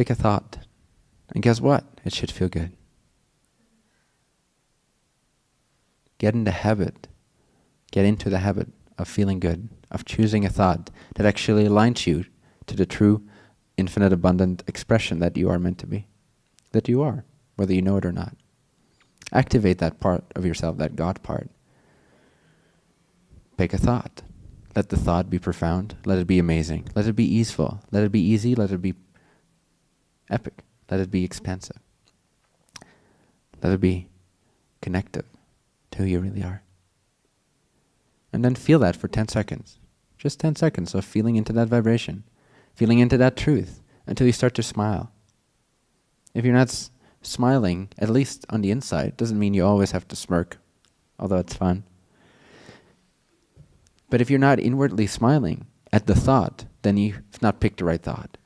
Pick a thought. And guess what? It should feel good. Get into the habit of feeling good, of choosing a thought that actually aligns you to the true, infinite, abundant expression that you are meant to be. That you are, whether you know it or not. Activate that part of yourself, that God part. Pick a thought. Let the thought be profound. Let it be amazing. Let it be easeful. Let it be easy. Let it be epic. Let it be expansive. Let it be connective to who you really are. And then feel that for 10 seconds. Just 10 seconds of feeling into that vibration. Feeling into that truth until you start to smile. If you're not smiling, at least on the inside, doesn't mean you always have to smirk, although it's fun. But if you're not inwardly smiling at the thought, then you've not picked the right thought.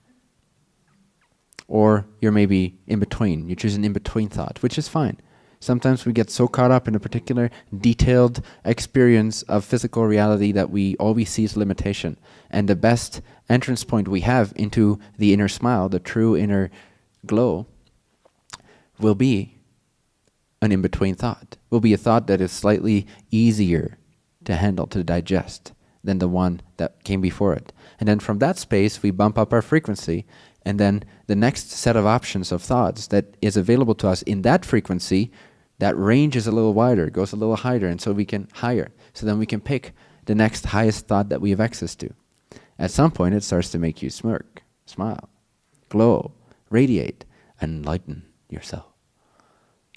Or you're maybe in between. You choose an in-between thought, which is fine. Sometimes we get so caught up in a particular detailed experience of physical reality that all we see is limitation. And the best entrance point we have into the inner smile, the true inner glow, will be an in-between thought. Will be a thought that is slightly easier to handle, to digest, than the one that came before it. And then from that space, we bump up our frequency, and then the next set of options of thoughts that is available to us in that frequency, that range is a little wider, goes a little higher, and so we can higher. So then we can pick the next highest thought that we have access to. At some point, it starts to make you smirk, smile, glow, radiate, enlighten yourself.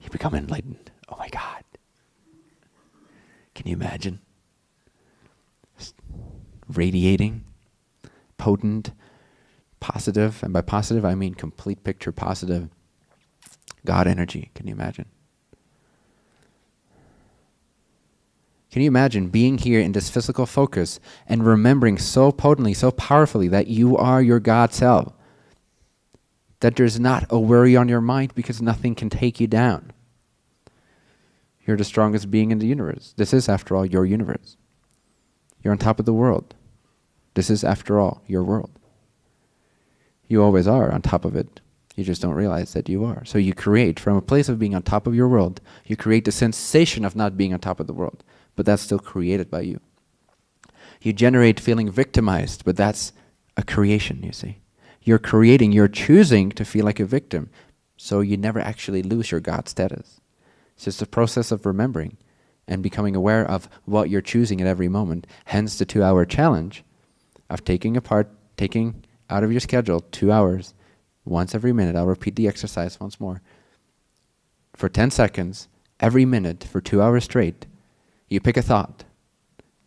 You become enlightened. Oh my God. Can you imagine? Radiating, potent, positive, and by positive I mean complete picture positive God energy. Can you imagine? Can you imagine being here in this physical focus and remembering so potently, so powerfully that you are your God self? That there's not a worry on your mind because nothing can take you down. You're the strongest being in the universe. This is, after all, your universe. You're on top of the world. This is, after all, your world. You always are on top of it. You just don't realize that you are. So you create, from a place of being on top of your world, you create the sensation of not being on top of the world, but that's still created by you. You generate feeling victimized, but that's a creation, you see. You're creating, you're choosing to feel like a victim, so you never actually lose your God status. It's just a process of remembering and becoming aware of what you're choosing at every moment. Hence the 2-hour challenge of taking out of your schedule 2 hours, once every minute. I'll repeat the exercise once more. For 10 seconds, every minute, for 2 hours straight, you pick a thought.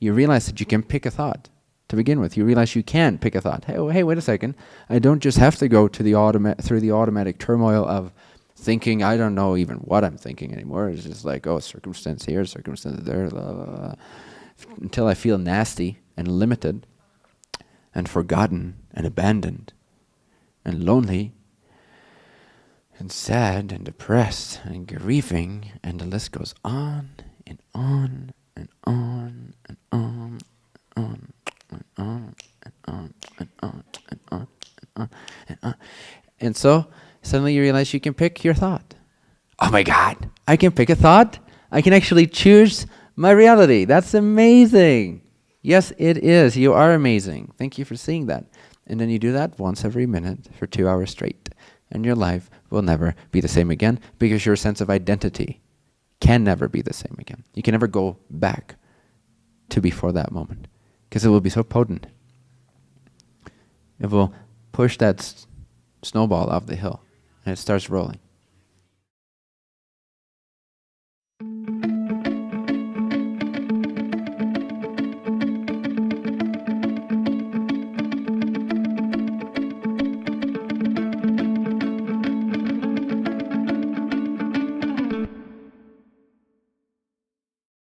You realize that you can pick a thought to begin with. You realize you can pick a thought. Hey, wait a second. I don't just have to go to through the automatic turmoil of thinking, I don't know even what I'm thinking anymore. It's just like, circumstance here, circumstance there, blah, blah, blah, until I feel nasty and limited and forgotten and abandoned and lonely and sad and depressed and grieving, and the list goes on and on and on and on and on and on and on and on and on and on and on. And so suddenly you realize you can pick your thought. Oh my God, I can pick a thought? I can actually choose my reality. That's amazing. Yes, it is. You are amazing. Thank you for seeing that. And then you do that once every minute for 2 hours straight. And your life will never be the same again, because your sense of identity can never be the same again. You can never go back to before that moment, because it will be so potent. It will push that snowball off the hill, and it starts rolling.